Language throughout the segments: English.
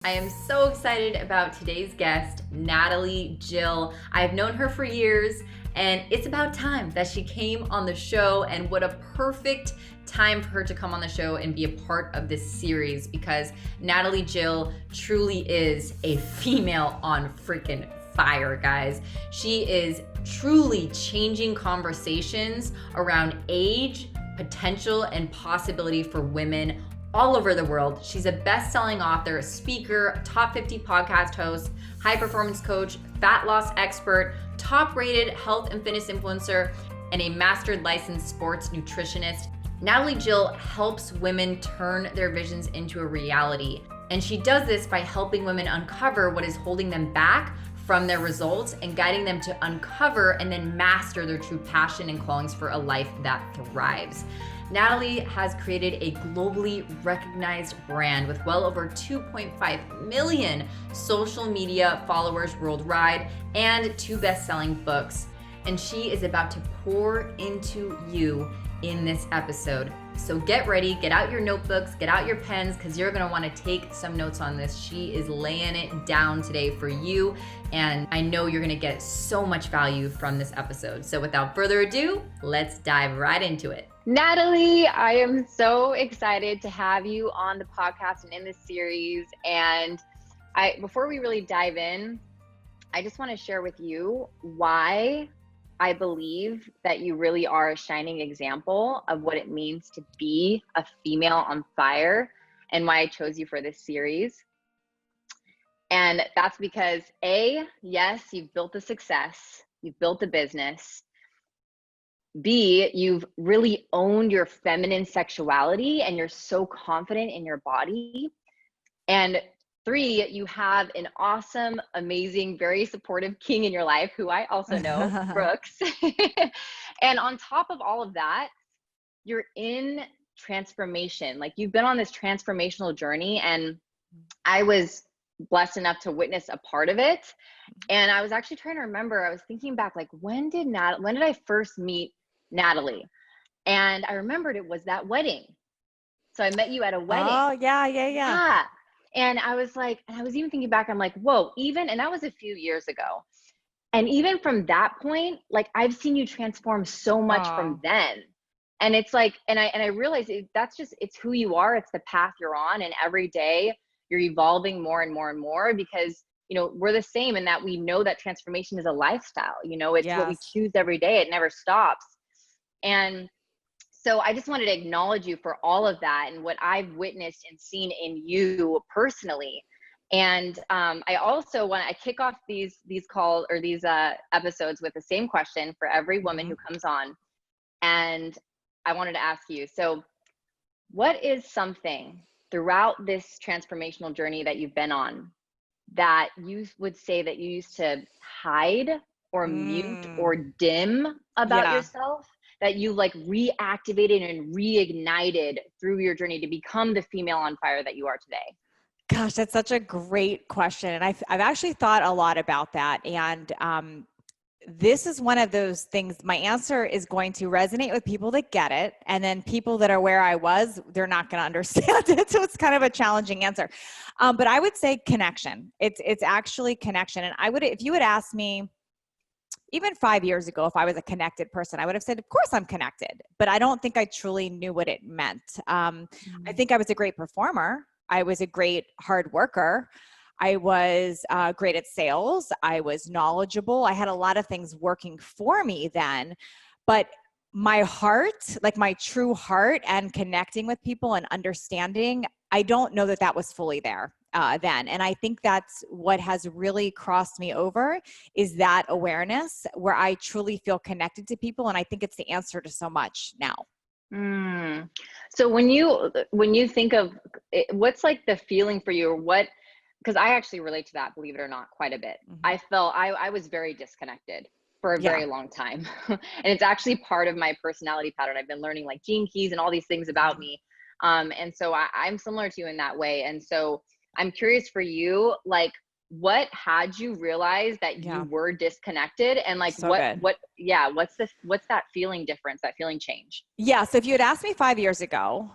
I am so excited about today's guest, Natalie Jill. I've known her for years, and it's about time that she came on the show, and what a perfect time for her to come on the show and be a part of this series, because Natalie Jill truly is a female on freaking fire, guys. She is truly changing conversations around age, potential, and possibility for women all over the world. She's a best-selling author, speaker, top 50 podcast host, high performance coach, fat loss expert, top-rated health and fitness influencer, and a mastered licensed sports nutritionist. Natalie Jill helps women turn their visions into a reality. And she does this by helping women uncover what is holding them back from their results and guiding them to uncover and then master their true passion and callings for a life that thrives. Natalie has created a globally recognized brand with well over 2.5 million social media followers worldwide and 2 best-selling books. And she is about to pour into you in this episode. So get ready, get out your notebooks, get out your pens, because you're gonna wanna take some notes on this. She is laying it down today for you, and I know you're gonna get so much value from this episode. So without further ado, let's dive right into it. Natalie, I am so excited to have you on the podcast and in this series. And before we really dive in, I just want to share with you why I believe that you really are a shining example of what it means to be a female on fire, and why I chose you for this series. And that's because yes, you've built a success, you've built a business. B, you've really owned your feminine sexuality and you're so confident in your body. And 3, you have an awesome, amazing, very supportive king in your life, who I also know, Brooks. And on top of all of that, you're in transformation. Like, you've been on this transformational journey, and I was blessed enough to witness a part of it. And I was actually trying to remember, I was thinking back, like, when did I first meet Natalie? And I remembered it was that wedding. So I met you at a wedding. Oh, yeah. And I was like, and I was even thinking back, I'm like, whoa, and that was a few years ago. And even from that point, like, I've seen you transform so much from then. And it's like, and I realized it's who you are. It's the path you're on. And every day you're evolving more and more and more, because, we're the same in that we know that transformation is a lifestyle. It's what we choose every day. It never stops. And so I just wanted to acknowledge you for all of that and what I've witnessed and seen in you personally. And I also want to kick off these episodes with the same question for every woman who comes on. And I wanted to ask you, so what is something throughout this transformational journey that you've been on that you would say that you used to hide or mute or dim about yourself, that you like reactivated and reignited through your journey to become the female on fire that you are today? Gosh, that's such a great question. And I've actually thought a lot about that. And this is one of those things, my answer is going to resonate with people that get it. And then people that are where I was, they're not going to understand it. So it's kind of a challenging answer. But I would say connection. It's actually connection. And if you had asked me, even 5 years ago, if I was a connected person, I would have said, of course I'm connected, but I don't think I truly knew what it meant. I think I was a great performer. I was a great hard worker. I was great at sales. I was knowledgeable. I had a lot of things working for me then, but my heart, like my true heart and connecting with people and understanding, I don't know that was fully there then. And I think that's what has really crossed me over, is that awareness where I truly feel connected to people. And I think it's the answer to so much now. So when you think of it, what's like the feeling for you, or what, because I actually relate to that, believe it or not, quite a bit. I felt I was very disconnected for a very long time. And it's actually part of my personality pattern. I've been learning like gene keys and all these things about me. And so I'm similar to you in that way. And so I'm curious for you, like, what had you realize that you were disconnected, and like, what's that feeling difference, that feeling change? Yeah. So if you had asked me 5 years ago,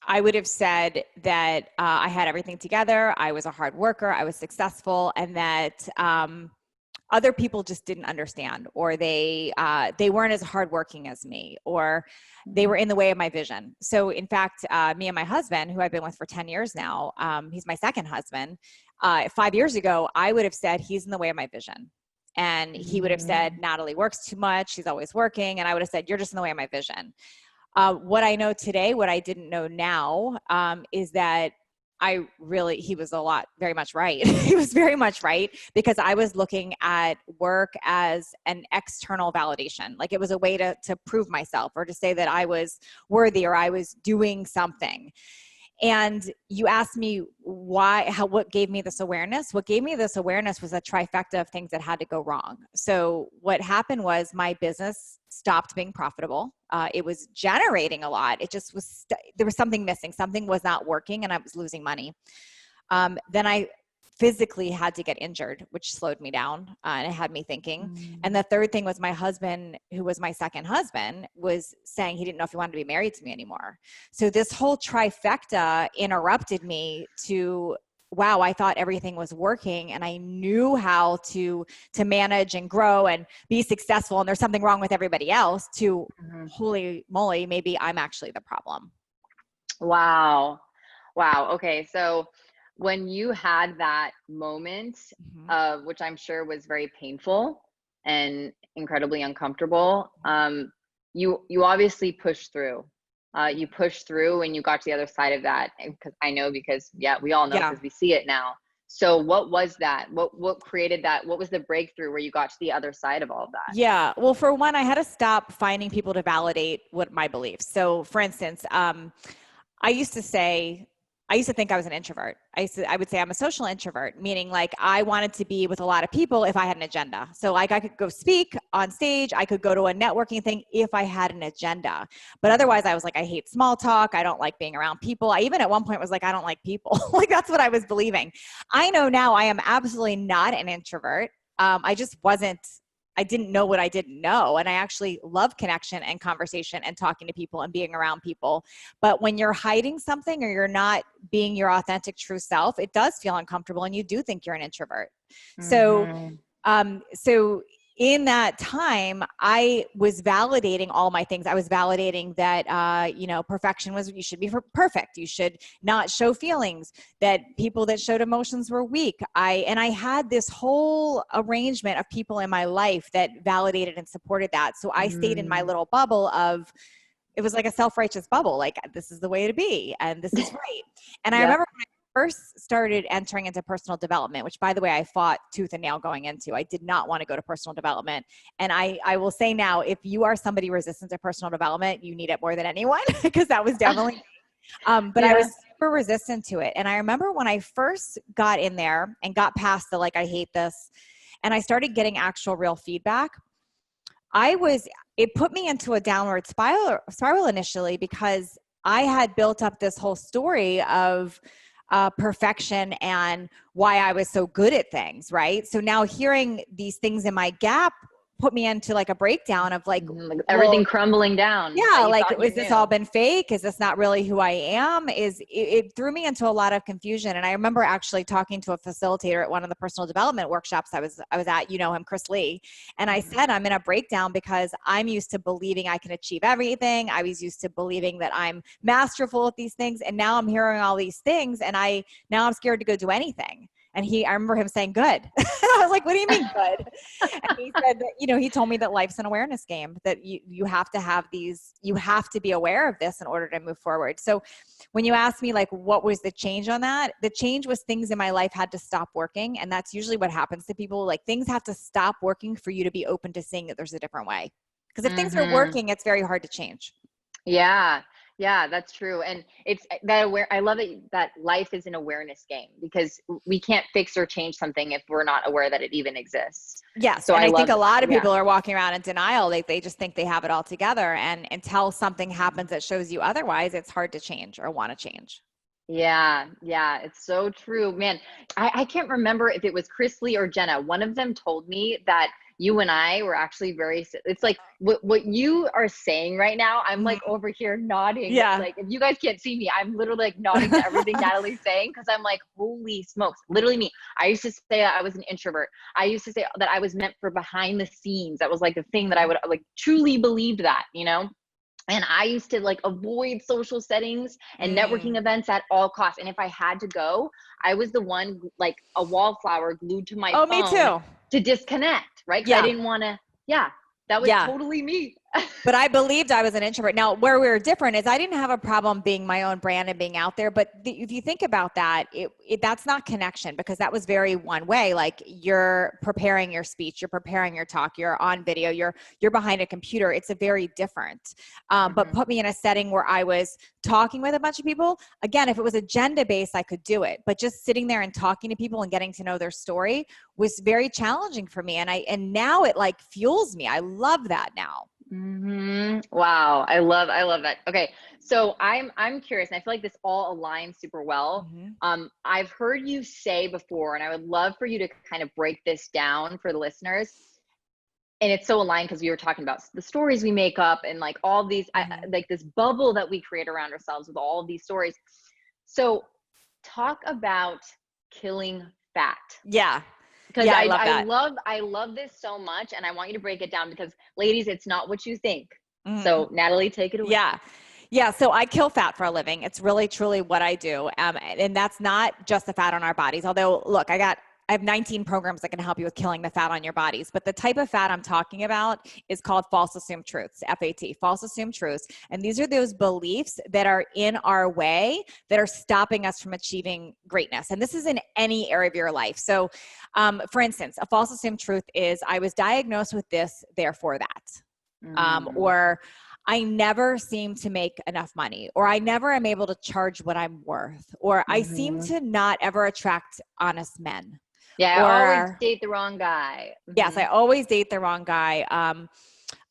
I would have said that I had everything together. I was a hard worker. I was successful, and that other people just didn't understand, or they weren't as hardworking as me, or they were in the way of my vision. So in fact, me and my husband, who I've been with for 10 years now, he's my second husband. 5 years ago, I would have said he's in the way of my vision. And he would have said, Natalie works too much. She's always working. And I would have said, you're just in the way of my vision. What I know today, what I didn't know now, is that he was very much right. He was very much right, because I was looking at work as an external validation. Like it was a way to prove myself, or to say that I was worthy, or I was doing something. And you asked me what gave me this awareness? What gave me this awareness was a trifecta of things that had to go wrong. So what happened was my business stopped being profitable. It was generating a lot. It just was, there was something missing. Something was not working, and I was losing money. Then I physically had to get injured, which slowed me down, and it had me thinking. And the third thing was my husband, who was my second husband, was saying he didn't know if he wanted to be married to me anymore. So this whole trifecta interrupted me to, wow, I thought everything was working, and I knew how to manage and grow and be successful, and there's something wrong with everybody else, to holy moly, maybe I'm actually the problem. Wow. Okay. So when you had that moment of, which I'm sure was very painful and incredibly uncomfortable, you obviously pushed through. You pushed through, and you got to the other side of that. Because I know, because we all know, because we see it now. So what was that? What created that? What was the breakthrough where you got to the other side of all of that? Yeah. Well, for one, I had to stop finding people to validate what my beliefs. So for instance, I used to think I was an introvert. I would say I'm a social introvert, meaning like I wanted to be with a lot of people if I had an agenda. So like I could go speak on stage, I could go to a networking thing if I had an agenda. But otherwise I was like, I hate small talk. I don't like being around people. I even at one point was like, I don't like people. Like that's what I was believing. I know now I am absolutely not an introvert. I didn't know what I didn't know. And I actually love connection and conversation and talking to people and being around people. But when you're hiding something, or you're not being your authentic true self, it does feel uncomfortable, and you do think you're an introvert. So in that time, I was validating all my things. I was validating that, perfection was, you should be perfect. You should not show feelings, that people that showed emotions were weak. I had this whole arrangement of people in my life that validated and supported that. So I stayed in my little bubble of, it was like a self-righteous bubble. Like, this is the way to be, and this is right. And I remember when I first started entering into personal development, which by the way, I fought tooth and nail going into. I did not want to go to personal development. And I will say now, if you are somebody resistant to personal development, you need it more than anyone, because that was definitely, but I was super resistant to it. And I remember when I first got in there and got past the, like, I hate this, and I started getting actual real feedback, it put me into a downward spiral initially, because I had built up this whole story of perfection and why I was so good at things, right? So now hearing these things in my gap put me into like a breakdown of like everything crumbling down. Yeah, like, is this all been fake? Is this not really who I am? It threw me into a lot of confusion. And I remember actually talking to a facilitator at one of the personal development workshops I was at, him, Chris Lee. And I said, I'm in a breakdown because I'm used to believing I can achieve everything. I was used to believing that I'm masterful at these things. And now I'm hearing all these things, and now I'm scared to go do anything. And I remember him saying, good. I was like, what do you mean good? And he said that, he told me that life's an awareness game, that you have to have you have to be aware of this in order to move forward. So when you ask me, like, what was the change on that? The change was things in my life had to stop working. And that's usually what happens to people. Like, things have to stop working for you to be open to seeing that there's a different way. Because if things are working, it's very hard to change. Yeah, that's true. And it's that I love it, that life is an awareness game, because we can't fix or change something if we're not aware that it even exists. Yes. So I think a lot of people are walking around in denial. They just think they have it all together. And until something happens that shows you otherwise, it's hard to change or want to change. Yeah. It's so true, man. I can't remember if it was Chris Lee or Jenna. One of them told me that you and I were actually it's like what you are saying right now. I'm like Mhm. over here nodding. Yeah. Like, if you guys can't see me, I'm literally like nodding to everything Natalie's saying. Cause I'm like, holy smokes, literally me. I used to say I was an introvert. I used to say that I was meant for behind the scenes. That was like the thing that I would like truly believed that, you know? And I used to like avoid social settings and networking events at all costs. And if I had to go, I was the one, like a wallflower glued to my Oh, me phone too. to disconnect, right? Because I Yeah. didn't want to, yeah, that was Yeah. totally me. But I believed I was an introvert. Now, where we were different is I didn't have a problem being my own brand and being out there. But if you think about that, that's not connection, because that was very one way. Like, you're preparing your speech, you're preparing your talk, you're on video, you're behind a computer. It's a very different. But put me in a setting where I was talking with a bunch of people. Again, if it was agenda based, I could do it. But just sitting there and talking to people and getting to know their story was very challenging for me. And now it like fuels me. I love that now. Wow. I love that. Okay. So I'm curious, and I feel like this all aligns super well. I've heard you say before, and I would love for you to kind of break this down for the listeners. And it's so aligned because we were talking about the stories we make up and like all these, like this bubble that we create around ourselves with all of these stories. So talk about killing fat. Yeah. Because Yeah, I love that. I love this so much, and I want you to break it down because, ladies, it's not what you think. Mm-hmm. So, Natalie, take it away. Yeah. Yeah. So I kill fat for a living. It's really, truly what I do. And that's not just the fat on our bodies. Although, look, I have 19 programs that can help you with killing the fat on your bodies. But the type of fat I'm talking about is called false assumed truths, F.A.T, false assumed truths. And these are those beliefs that are in our way that are stopping us from achieving greatness. And this is in any area of your life. So, for instance, a false assumed truth is I was diagnosed with this, therefore that. Or I never seem to make enough money, or I never am able to charge what I'm worth, or I seem to not ever attract honest men. Yeah, I always date the wrong guy. Yes, I always date the wrong guy.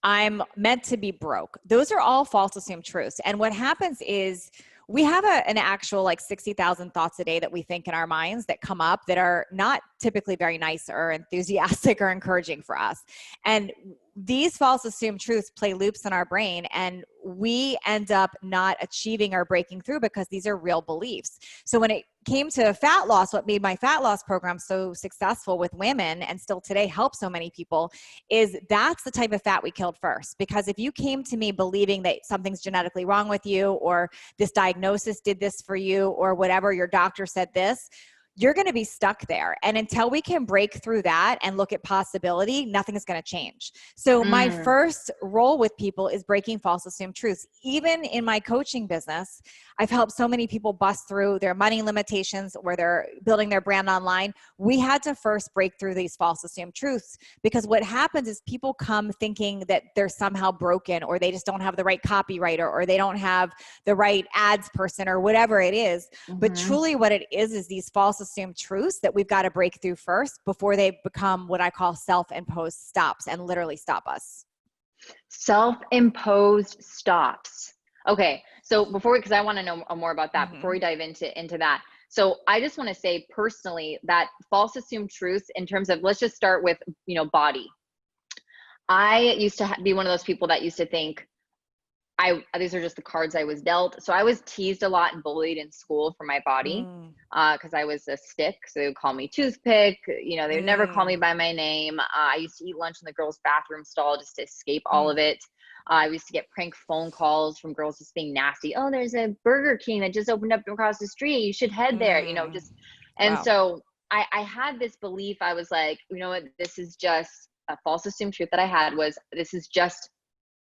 I'm meant to be broke. Those are all false assumed truths. And what happens is we have an actual like 60,000 thoughts a day that we think in our minds that come up that are not typically very nice or enthusiastic or encouraging for us. And these false assumed truths play loops in our brain, and we end up not achieving or breaking through because these are real beliefs. So when it came to fat loss, what made my fat loss program so successful with women and still today helps so many people is that's the type of fat we killed first. Because if you came to me believing that something's genetically wrong with you, or this diagnosis did this for you, or whatever, your doctor said this, you're going to be stuck there. And until we can break through that and look at possibility, nothing is going to change. So my first role with people is breaking false assumed truths. Even in my coaching business, I've helped so many people bust through their money limitations where they're building their brand online. We had to first break through these false assumed truths, because what happens is people come thinking that they're somehow broken, or they just don't have the right copywriter, or they don't have the right ads person, or whatever it is. But truly what it is these false assumed truths that we've got to break through first before they become what I call self-imposed stops and literally stop us. Self-imposed stops. Okay. So because I want to know more about that before we dive into that. So I just want to say personally that false assumed truths in terms of, let's just start with, body. I used to be one of those people that used to think these are just the cards I was dealt. So I was teased a lot and bullied in school for my body because I was a stick. So they would call me toothpick. They would never call me by my name. I used to eat lunch in the girls' bathroom stall just to escape all of it. I used to get prank phone calls from girls just being nasty. Oh, there's a Burger King that just opened up across the street. You should head there, And so I had this belief. I was like, you know what? This is just a false assumed truth that I had was this is just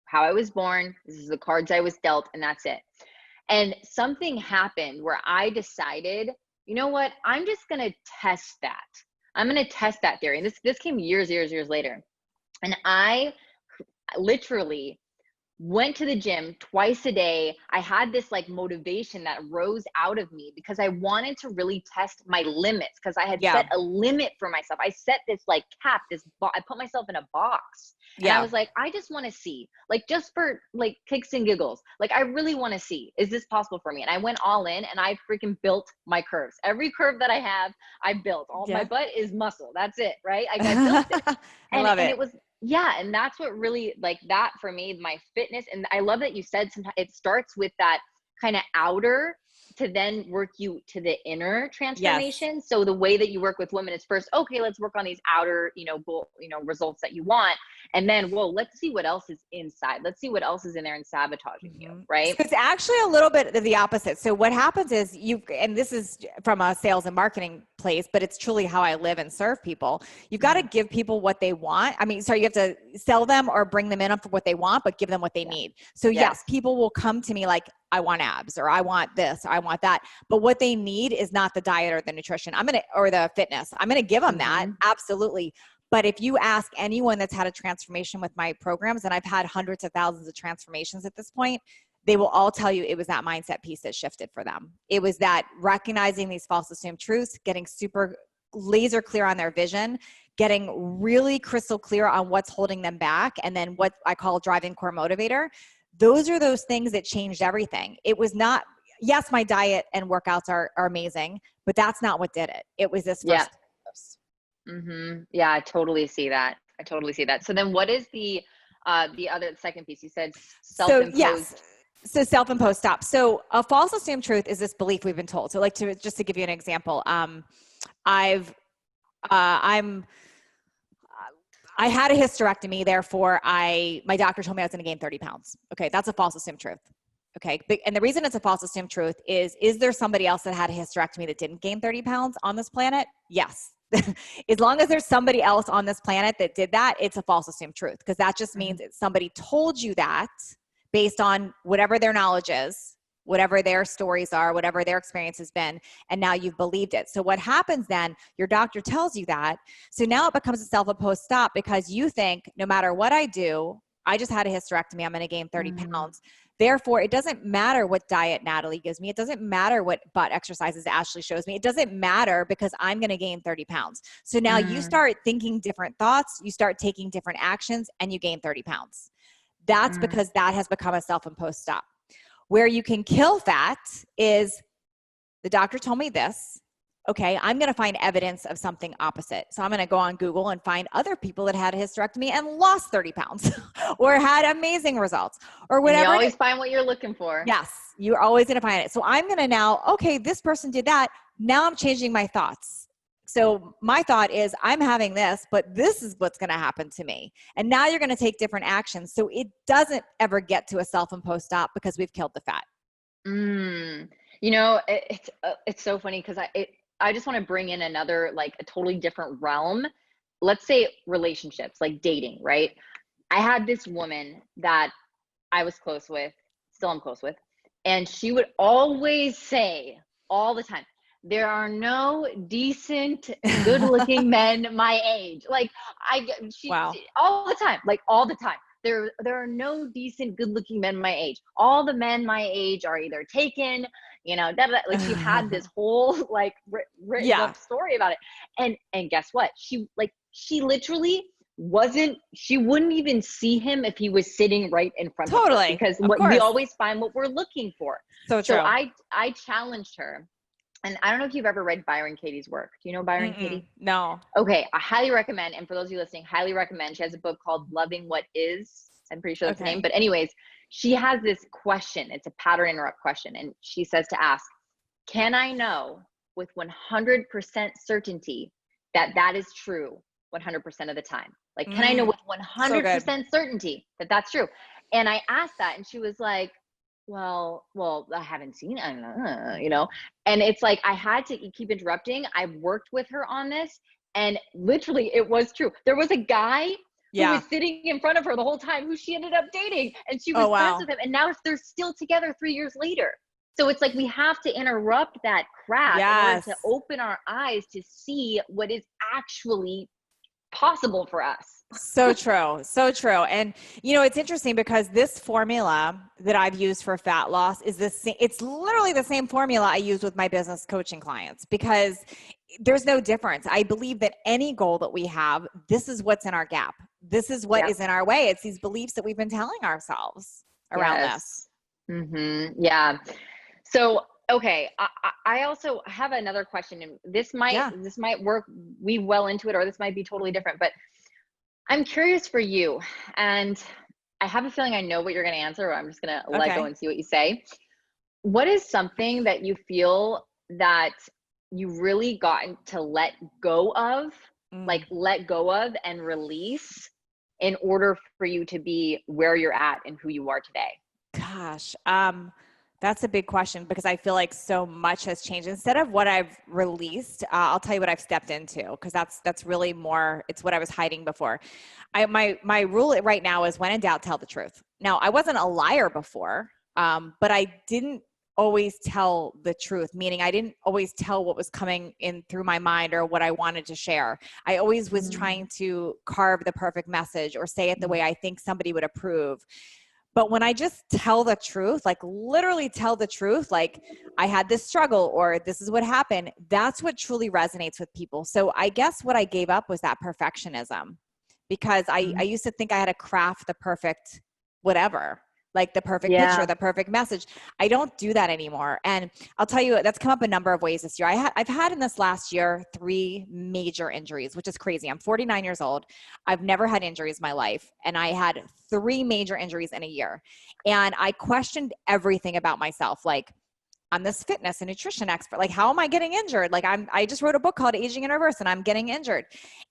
how I was born. This is the cards I was dealt, and that's it. And something happened where I decided, you know what? I'm just going to test that. I'm going to test that theory. And this came years later. And I literally went to the gym twice a day. I had this like motivation that rose out of me because I wanted to really test my limits, because I had set a limit for myself. I set this like cap, I put myself in a box. And I was like, I just want to see, like, just for like kicks and giggles, like, I really want to see, is this possible for me? And I went all in and I freaking built my curves. Every curve that I have, I built. My butt is muscle. That's it, right? I built it. I love it. It was, and that's what really, like, that for me, my fitness. And I love that you said sometimes it starts with that kind of outer to then work you to the inner transformation. So the way that you work with women is first, okay, let's work on these outer, goal, results that you want. And then, whoa, let's see what else is inside. Let's see what else is in there and sabotaging you, right? So it's actually a little bit of the opposite. So what happens is and this is from a sales and marketing place, but it's truly how I live and serve people. You've got to give people what they want. I mean, sorry, you have to sell them or bring them in for what they want, but give them what they need. So yes, people will come to me like, I want abs, or I want this, or I want that. But what they need is not the diet or the nutrition. Or the fitness. I'm going to give them that. Absolutely. But if you ask anyone that's had a transformation with my programs, and I've had hundreds of thousands of transformations at this point, they will all tell you it was that mindset piece that shifted for them. It was that recognizing these false assumed truths, getting super laser clear on their vision, getting really crystal clear on what's holding them back, and then what I call driving core motivator. Those are those things that changed everything. It was not, yes, my diet and workouts are amazing, but that's not what did it. It was this first. Yeah, I totally see that. So then what is the second piece? You said self-imposed. So self-imposed stop. So a false assumed truth is this belief we've been told. So just to give you an example, I had a hysterectomy, therefore my doctor told me I was going to gain 30 pounds. Okay. That's a false assumed truth. Okay. And the reason it's a false assumed truth is there somebody else that had a hysterectomy that didn't gain 30 pounds on this planet? Yes. As long as there's somebody else on this planet that did that, it's a false assumed truth, because that just means that somebody told you that based on whatever their knowledge is, whatever their stories are, whatever their experience has been, and now you've believed it. So what happens then, your doctor tells you that, so now it becomes a self-imposed stop, because you think no matter what I do, I just had a hysterectomy, I'm going to gain 30 pounds. Therefore, it doesn't matter what diet Natalie gives me. It doesn't matter what butt exercises Ashley shows me. It doesn't matter, because I'm going to gain 30 pounds. So now you start thinking different thoughts, you start taking different actions, and you gain 30 pounds. That's because that has become a self-imposed stop. Where you can kill fat is, the doctor told me this. Okay, I'm going to find evidence of something opposite. So I'm going to go on Google and find other people that had a hysterectomy and lost 30 pounds or had amazing results or whatever. And you always find what you're looking for. Yes, you're always going to find it. So I'm going to now, okay, this person did that. Now I'm changing my thoughts. So my thought is, I'm having this, but this is what's going to happen to me. And now you're going to take different actions. So it doesn't ever get to a self-imposed stop, because we've killed the fat. It's so funny, because I just want to bring in another, like, a totally different realm. Let's say relationships, like dating, right? I had this woman that I was close with, still I'm close with, and she would always say all the time, there are no decent, good-looking men my age. Like, all the time, like all the time. There are no decent, good-looking men my age. All the men my age are either taken, like she had this whole like written up story about it. And guess what? She literally she wouldn't even see him if he was sitting right in front of her, because we always find what we're looking for. So true. I challenged her. And I don't know if you've ever read Byron Katie's work. Do you know Byron Katie? No. Okay. I highly recommend. And for those of you listening, highly recommend. She has a book called Loving What Is. I'm pretty sure that's the name. But anyways, she has this question. It's a pattern interrupt question. And she says to ask, can I know with 100% certainty that is true 100% of the time? Like, can I know with 100% certainty that that's true? And I asked that, and she was like, well, I haven't seen it, and it's like, I had to keep interrupting. I worked with her on this, and literally it was true. There was a guy who was sitting in front of her the whole time who she ended up dating, and she was friends with him, and now they're still together 3 years later. So it's like, we have to interrupt that crap in order to open our eyes to see what is actually possible for us. So true. So true. And it's interesting because this formula that I've used for fat loss is the same. It's literally the same formula I use with my business coaching clients because there's no difference. I believe that any goal that we have, this is what's in our gap. This is what is in our way. It's these beliefs that we've been telling ourselves around this. Mm-hmm. Yeah. So, okay. I also have another question, and this might work, weave well into it, or this might be totally different, but I'm curious for you, and I have a feeling I know what you're going to answer, but I'm just going to let go and see what you say. What is something that you feel that you really gotten to let go of, let go of and release in order for you to be where you're at and who you are today? Gosh, that's a big question because I feel like so much has changed. Instead of what I've released, I'll tell you what I've stepped into because that's really more, it's what I was hiding before. My rule right now is when in doubt, tell the truth. Now, I wasn't a liar before, but I didn't always tell the truth, meaning I didn't always tell what was coming in through my mind or what I wanted to share. I always was trying to carve the perfect message or say it the way I think somebody would approve. But when I just tell the truth, like literally tell the truth, like I had this struggle or this is what happened, that's what truly resonates with people. So I guess what I gave up was that perfectionism because I used to think I had to craft the perfect whatever, like the perfect picture, the perfect message. I don't do that anymore. And I'll tell you, that's come up a number of ways this year. I've had in this last year 3 major injuries, which is crazy. I'm 49 years old. I've never had injuries in my life. And I had 3 major injuries in a year. And I questioned everything about myself. Like, I'm this fitness and nutrition expert. Like, how am I getting injured? Like I just wrote a book called Aging in Reverse and I'm getting injured.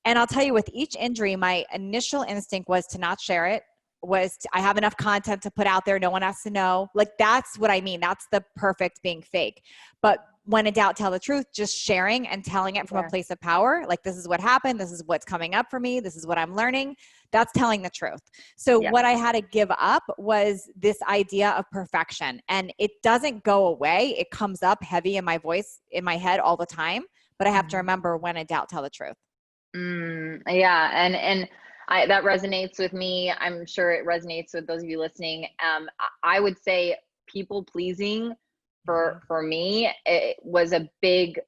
And I'll tell you, with each injury, my initial instinct was to not share it. I have enough content to put out there. No one has to know. Like, that's what I mean. That's the perfect being fake. But when in doubt, tell the truth, just sharing and telling it from a place of power. Like, this is what happened. This is what's coming up for me. This is what I'm learning. That's telling the truth. So what I had to give up was this idea of perfection, and it doesn't go away. It comes up heavy in my voice, in my head all the time, but I have to remember when in doubt, tell the truth. Yeah. And that resonates with me. I'm sure it resonates with those of you listening. I would say people pleasing for me, it was a big,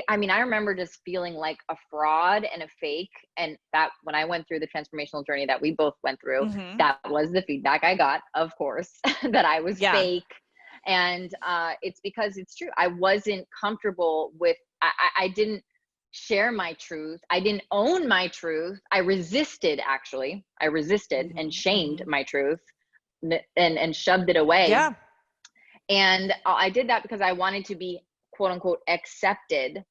I mean, I remember just feeling like a fraud and a fake. And that when I went through the transformational journey that we both went through, that was the feedback I got, of course, that I was fake. And it's because it's true. I wasn't comfortable with, I didn't share my truth. I didn't own my truth. I resisted, actually. I resisted and shamed my truth and shoved it away. Yeah. And I did that because I wanted to be, quote unquote, accepted.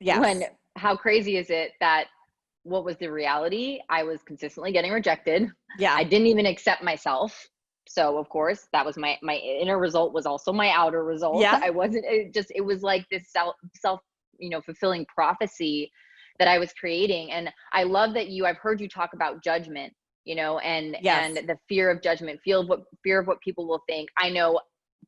Yes. When, how crazy is it that what was the reality? I was consistently getting rejected. Yeah. I didn't even accept myself. So of course that was my inner result was also my outer result. Yeah. I wasn't, it was like this self fulfilling prophecy that I was creating. And I love that I've heard you talk about judgment, and the fear of judgment, fear of what people will think. I know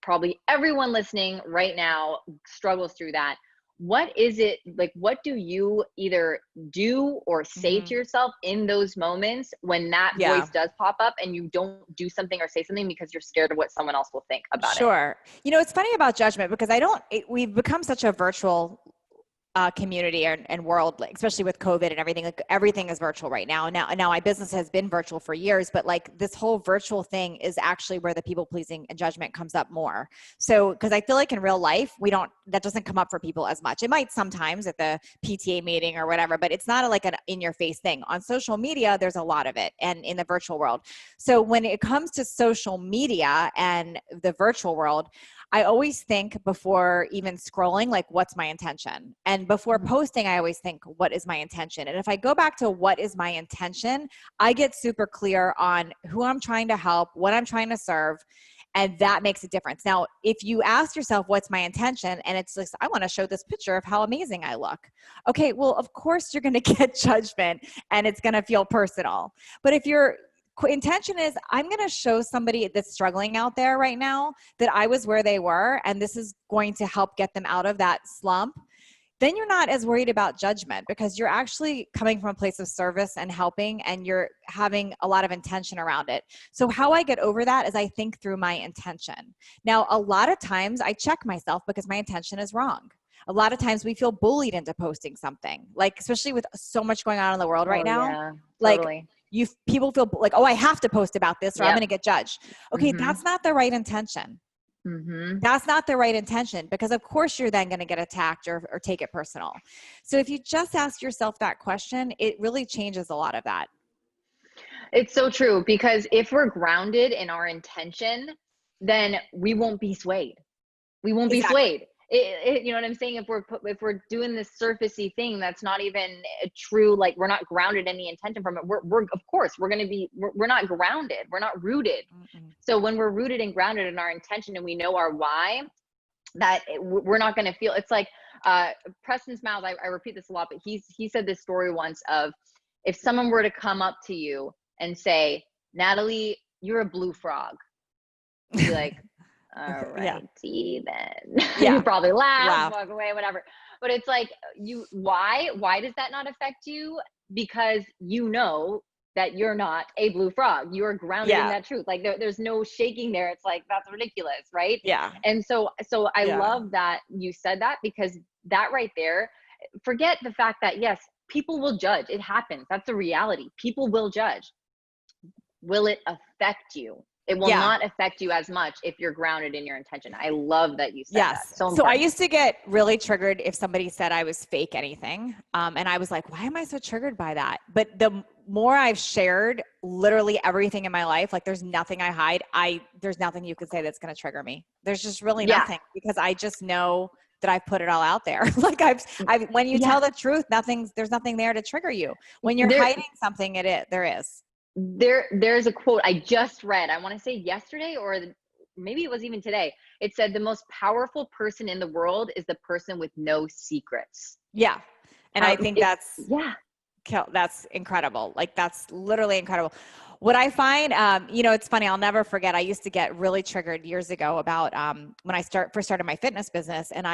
probably everyone listening right now struggles through that. What is it like? What do you either do or say to yourself in those moments when that voice does pop up and you don't do something or say something because you're scared of what someone else will think about it? Sure. It's funny about judgment because we've become such a virtual community and world, like, especially with COVID and everything. Like, everything is virtual right now. Now my business has been virtual for years, but like this whole virtual thing is actually where the people pleasing and judgment comes up more. So, because I feel like in real life, that doesn't come up for people as much. It might sometimes at the PTA meeting or whatever, but it's not like an in your face thing. On social media, there's a lot of it, and in the virtual world. So when it comes to social media and the virtual world, I always think before even scrolling, like, what's my intention? And before posting, I always think, what is my intention? And if I go back to what is my intention, I get super clear on who I'm trying to help, what I'm trying to serve, and that makes a difference. Now, if you ask yourself, what's my intention? And it's like, I want to show this picture of how amazing I look. Okay, well, of course you're going to get judgment and it's going to feel personal. But if your intention is, I'm going to show somebody that's struggling out there right now that I was where they were, and this is going to help get them out of that slump, then you're not as worried about judgment because you're actually coming from a place of service and helping, and you're having a lot of intention around it. So how I get over that is I think through my intention. Now, a lot of times I check myself because my intention is wrong. A lot of times we feel bullied into posting something, like especially with so much going on in the world right now. Yeah, like totally. people feel like, oh, I have to post about this or I'm going to get judged. Okay, Mhm. that's not the right intention. Mhm. That's not the right intention, because of course you're then going to get attacked or take it personal. So if you just ask yourself that question, it really changes a lot of that. It's so true, because if we're grounded in our intention, then we won't be swayed. We won't be Exactly. swayed. You know what I'm saying? If we're doing this surfacey thing that's not even a true, like we're not grounded in the intention from it. We're of course we're gonna be we're not grounded. We're not rooted. Mm-mm. So when we're rooted and grounded in our intention and we know our why, we're not gonna feel. It's like Preston Smiles. I repeat this a lot, but he said this story once of, if someone were to come up to you and say, Natalie, you're a blue frog, you'd be like, all Yeah. righty then. Yeah. You probably laugh, Laugh. walk away, whatever. But it's like, why does that not affect you? Because you know that you're not a blue frog. You are grounded in Yeah. that truth. Like there's no shaking there. It's like, that's ridiculous, right? Yeah. And so I Yeah. love that you said that, because that right there, forget the fact that yes, people will judge. It happens. That's a reality. People will judge. Will it affect you? It will not affect you as much if you're grounded in your intention. I love that you said Yes. that. So So I important. used to get really triggered if somebody said I was fake anything. And I was like, why am I so triggered by that? But the more I've shared literally everything in my life, like there's nothing I hide. There's nothing you could say that's going to trigger me. There's just really Yeah. nothing, because I just know that I've put it all out there. Like when you tell the truth, there's nothing there to trigger you. When you're hiding something, there is. There's a quote I just read. I want to say yesterday, or maybe it was even today. It said, the most powerful person in the world is the person with no secrets. Yeah. And I think that's incredible. Like that's literally incredible. What I find, it's funny, I'll never forget. I used to get really triggered years ago about when I first started my fitness business, and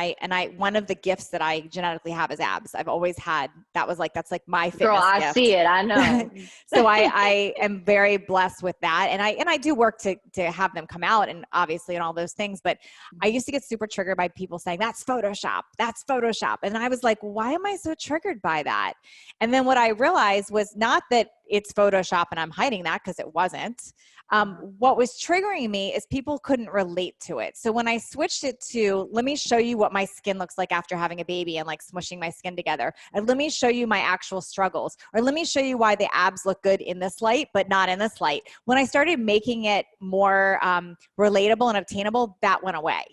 one of the gifts that I genetically have is abs. I've always had. That's like my fitness Girl, I gift. see it. I know. So I am very blessed with that, and I do work to have them come out, and obviously, and all those things. But I used to get super triggered by people saying that's Photoshop, and I was like, why am I so triggered by that? And then what I realized was not that it's Photoshop and I'm hiding that, because it wasn't. What was triggering me is people couldn't relate to it. So when I switched it to, let me show you what my skin looks like after having a baby and like smushing my skin together, and let me show you my actual struggles, or let me show you why the abs look good in this light but not in this light. When I started making it more relatable and obtainable, that went away.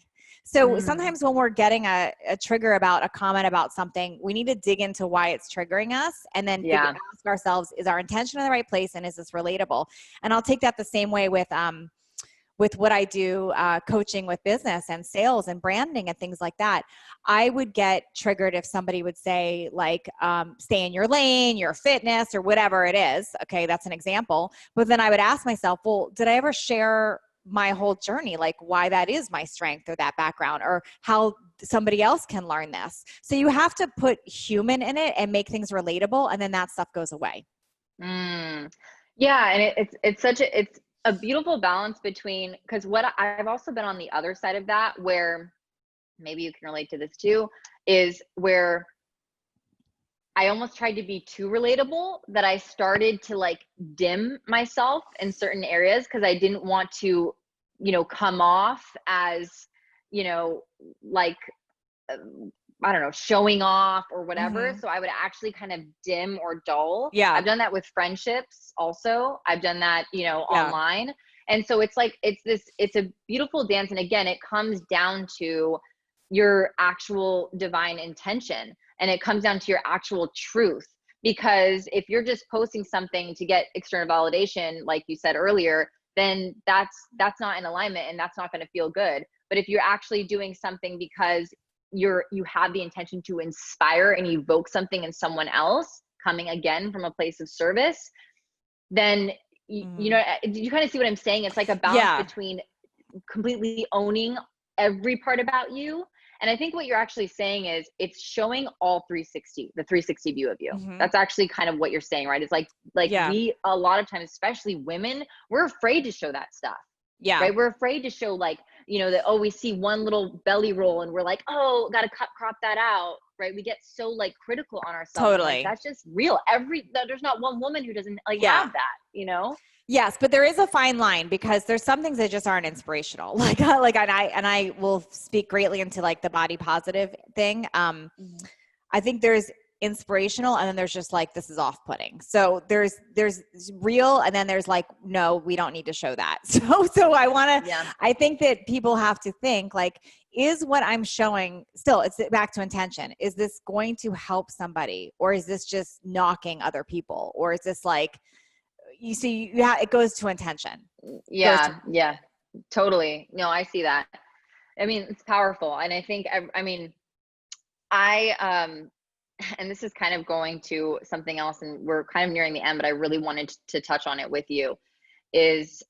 So sometimes when we're getting a trigger about a comment about something, we need to dig into why it's triggering us, and then ask ourselves, is our intention in the right place, and is this relatable? And I'll take that the same way with what I do, coaching with business and sales and branding and things like that. I would get triggered if somebody would say like, stay in your lane, your fitness, or whatever it is. Okay, that's an example. But then I would ask myself, well, did I ever share my whole journey, like why that is my strength or that background, or how somebody else can learn this? So you have to put human in it and make things relatable, and then that stuff goes away. Yeah, and it's a beautiful balance between, because what I've also been on the other side of that, where maybe you can relate to this too, is where I almost tried to be too relatable, that I started to like dim myself in certain areas, because I didn't want to, come off as, like, I don't know, showing off or whatever. So I would actually kind of dim or dull. Yeah. I've done that with friendships also. I've done that, online. And so it's like, it's a beautiful dance. And again, it comes down to your actual divine intention, and it comes down to your actual truth. Because if you're just posting something to get external validation, like you said earlier, then that's not in alignment, and that's not going to feel good. But if you're actually doing something because you have the intention to inspire and evoke something in someone else, coming again from a place of service, then you kind of see what I'm saying? It's like a balance between completely owning every part about you, And I think what you're actually saying is it's showing all 360, the 360 view of you. Mm-hmm. That's actually kind of what you're saying, right? It's like Yeah. we, a lot of times, especially women, we're afraid to show that stuff. Yeah. Right. We're afraid to show like, that, oh, we see one little belly roll and we're like, oh, got to crop that out. Right. We get so like critical on ourselves. Totally. Like, that's just real. There's not one woman who doesn't like have that, Yes, but there is a fine line because there's some things that just aren't inspirational. Like I will speak greatly into like the body positive thing. I think there's inspirational and then there's just like, this is off-putting. So there's real and then there's like, no, we don't need to show that. So I think that people have to think like, is what I'm showing still, it's back to intention. Is this going to help somebody or is this just knocking other people? Or is this like, you see, it goes to intention. Yeah. Totally. No, I see that. I mean, it's powerful. And I think, and this is kind of going to something else and we're kind of nearing the end, but I really wanted to touch on it with you, is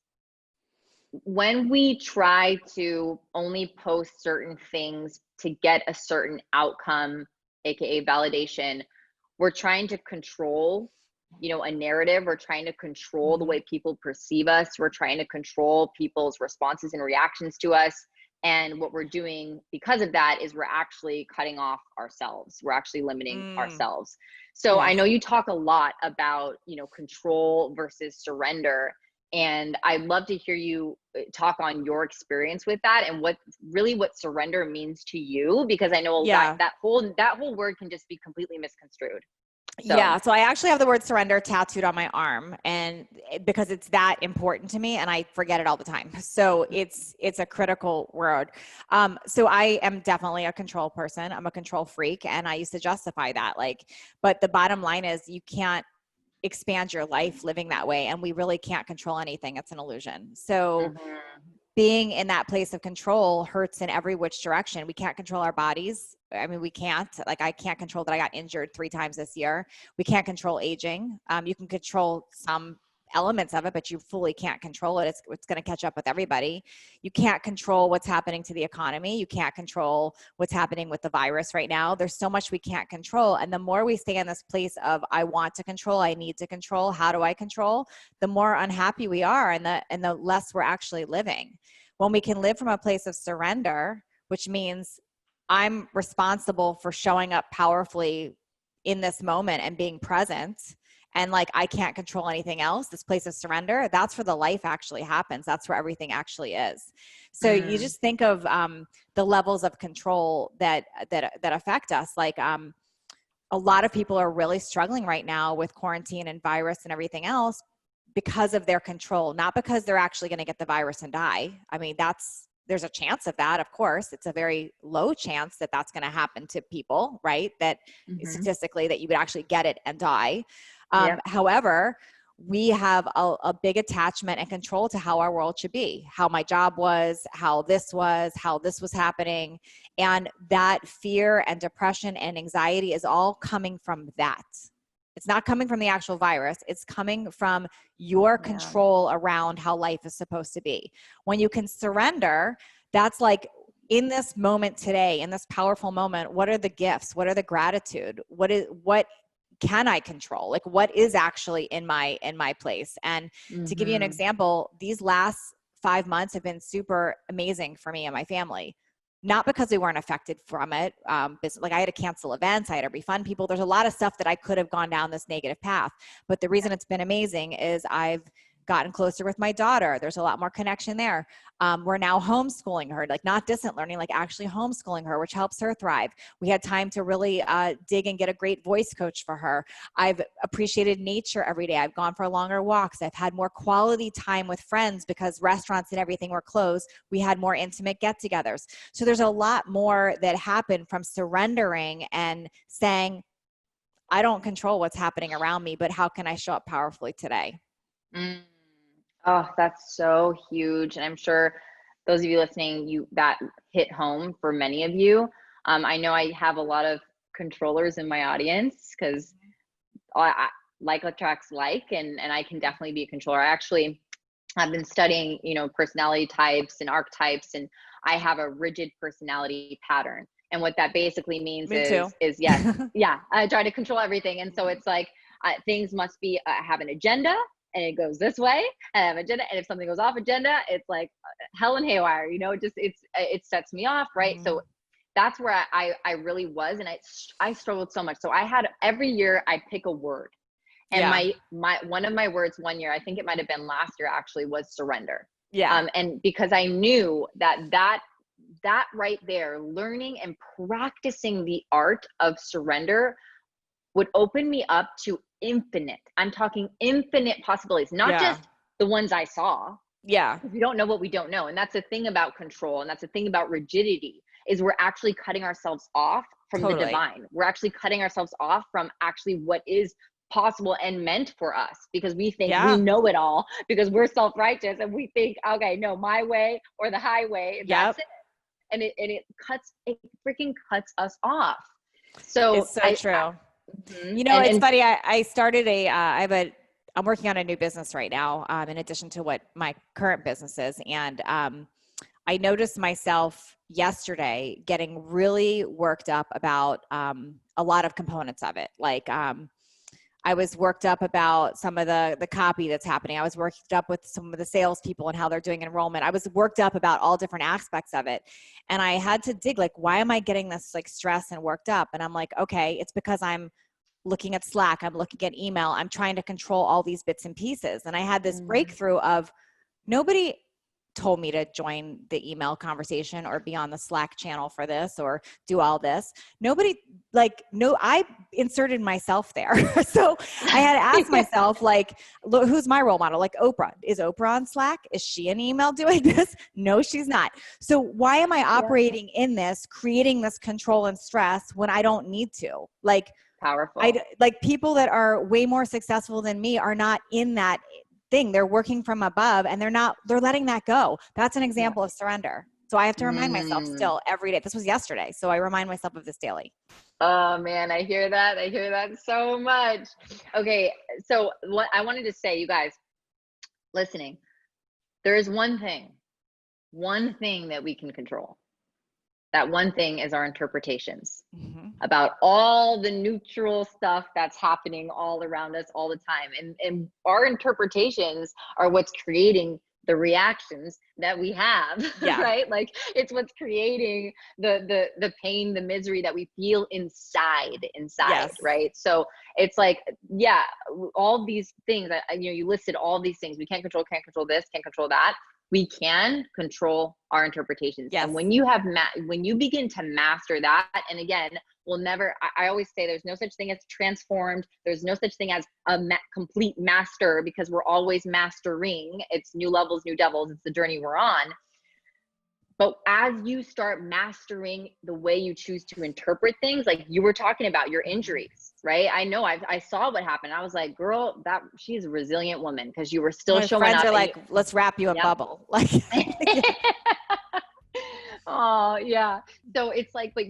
when we try to only post certain things to get a certain outcome, AKA validation, we're trying to control, a narrative. We're trying to control the way people perceive us. We're trying to control people's responses and reactions to us. And what we're doing because of that is we're actually cutting off ourselves. We're actually limiting ourselves. So Yes. I know you talk a lot about, control versus surrender. And I'd love to hear you talk on your experience with that and what surrender means to you, because I know that whole word can just be completely misconstrued. So I actually have the word surrender tattooed on my arm, and because it's that important to me and I forget it all the time. So it's a critical word. So I am definitely a control person. I'm a control freak. And I used to justify that, but the bottom line is you can't expand your life living that way. And we really can't control anything. It's an illusion. So being in that place of control hurts in every which direction. We can't control our bodies. I mean, we can't, I can't control that I got injured 3 times this year. We can't control aging. You can control some elements of it, but you fully can't control it. It's going to catch up with everybody. You can't control what's happening to the economy. You can't control what's happening with the virus right now. There's so much we can't control. And the more we stay in this place of, I want to control, I need to control, how do I control? The more unhappy we are and the less we're actually living. When we can live from a place of surrender, which means I'm responsible for showing up powerfully in this moment and being present. And I can't control anything else. This place of surrender, that's where the life actually happens. That's where everything actually is. So you just think of the levels of control that affect us. A lot of people are really struggling right now with quarantine and virus and everything else because of their control, not because they're actually going to get the virus and die. I mean, there's a chance of that, of course. It's a very low chance that that's going to happen to people, right? That statistically that you would actually get it and die. However, we have a big attachment and control to how our world should be, how my job was, how this was happening. And that fear and depression and anxiety is all coming from that. It's not coming from the actual virus. It's coming from your control around how life is supposed to be. When you can surrender, that's in this moment today, in this powerful moment, what are the gifts? What are the gratitude? What can I control? What is actually in my place? And to give you an example, these last 5 months have been super amazing for me and my family. Not because we weren't affected from it. I had to cancel events, I had to refund people. There's a lot of stuff that I could have gone down this negative path. But the reason it's been amazing is I've gotten closer with my daughter. There's a lot more connection there. We're now homeschooling her, not distant learning, actually homeschooling her, which helps her thrive. We had time to really dig and get a great voice coach for her. I've appreciated nature every day. I've gone for longer walks. I've had more quality time with friends because restaurants and everything were closed. We had more intimate get-togethers. So there's a lot more that happened from surrendering and saying, I don't control what's happening around me, but how can I show up powerfully today? Oh, that's so huge. And I'm sure those of you listening, that hit home for many of you. I know I have a lot of controllers in my audience because I like attracts like, and I can definitely be a controller. I've been studying, personality types and archetypes, and I have a rigid personality pattern. And what that basically means Me too. is yes, yeah, I try to control everything. And so it's like things must be have an agenda, and it goes this way, and I have an agenda. And if something goes off agenda, it's like hell and haywire, you know, it sets me off, right? So that's where I really was, and I struggled so much. So I had every year I pick a word, and my one of my words one year, I think it might have been last year actually, was surrender. Yeah. And because I knew that right there, learning and practicing the art of surrender would open me up to infinite. I'm talking infinite possibilities, not just the ones I saw. Yeah. We don't know what we don't know. And that's the thing about control. And that's the thing about rigidity, is we're actually cutting ourselves off from the divine. We're actually cutting ourselves off from actually what is possible and meant for us, because we think we know it all, because we're self-righteous, and we think, okay, no, my way or the highway, that's it. And it freaking cuts us off. So it's so true. You know, it's funny. I started I'm working on a new business right now, in addition to what my current business is. And I noticed myself yesterday getting really worked up about a lot of components of it. Like I was worked up about some of the copy that's happening. I was worked up with some of the salespeople and how they're doing enrollment. I was worked up about all different aspects of it. And I had to dig, like, why am I getting this like stress and worked up? And I'm like, okay, it's because I'm looking at Slack. I'm looking at email. I'm trying to control all these bits and pieces. And I had this breakthrough of nobody told me to join the email conversation or be on the Slack channel for this or do all this. I inserted myself there. So I had to ask myself, like, look, who's my role model? Like Oprah. Is Oprah on Slack? Is she in email doing this? No, she's not. So why am I operating in this, creating this control and stress when I don't need to? Like, powerful. Like people that are way more successful than me are not in that thing. They're working from above, and they're letting that go. That's an example of surrender. So I have to remind myself still every day. This was yesterday. So I remind myself of this daily. Oh man, I hear that. I hear that so much. Okay. So what I wanted to say, you guys listening, there is one thing that we can control. That one thing is our interpretations about all the neutral stuff that's happening all around us all the time. And our interpretations are what's creating the reactions that we have, right? Like it's what's creating the pain, the misery that we feel inside, right? So it's like, all these things that, you listed all these things. We can't control this, can't control that. We can control our interpretations. Yes. And when you begin to master that, and again, I always say there's no such thing as transformed. There's no such thing as a complete master, because we're always mastering. It's new levels, new devils. It's the journey we're on. But as you start mastering the way you choose to interpret things, like you were talking about your injuries, right? I know I saw what happened. I was like, girl, she's a resilient woman, because you were still showing up. Friends are like, let's wrap you in bubble. Like, oh yeah. So it's like, but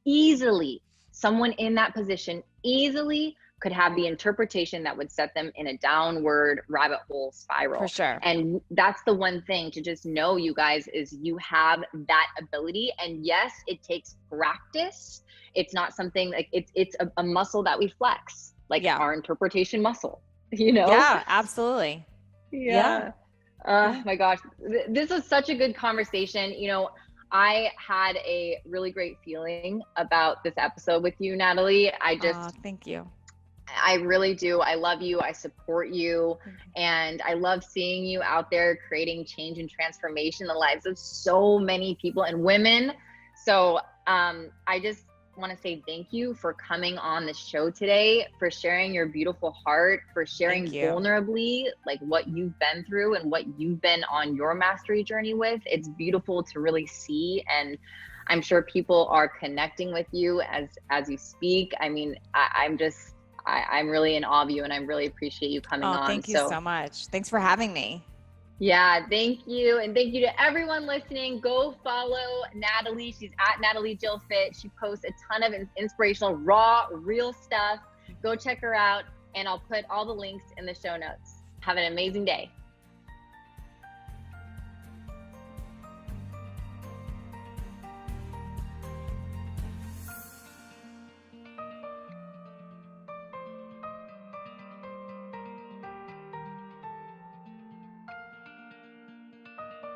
easily, someone in that position easily could have the interpretation that would set them in a downward rabbit hole spiral. For sure. And that's the one thing to just know, you guys, is you have that ability. And yes, it takes practice. It's not something like it's a muscle that we flex, like our interpretation muscle, Yeah, absolutely. Yeah. Oh my gosh. This was such a good conversation. I had a really great feeling about this episode with you, Natalie. Thank you. I really do. I love you. I support you. And I love seeing you out there creating change and transformation in the lives of so many people and women. So I just want to say thank you for coming on the show today, for sharing your beautiful heart, for sharing vulnerably like what you've been through and what you've been on your mastery journey with. It's beautiful to really see, and I'm sure people are connecting with you as you speak. I mean, I'm really in awe of you, and I really appreciate you coming on. Thank you so much. Thanks for having me. Yeah, thank you. And thank you to everyone listening. Go follow Natalie. She's at Natalie Jill Fit. She posts a ton of inspirational, raw, real stuff. Go check her out, and I'll put all the links in the show notes. Have an amazing day.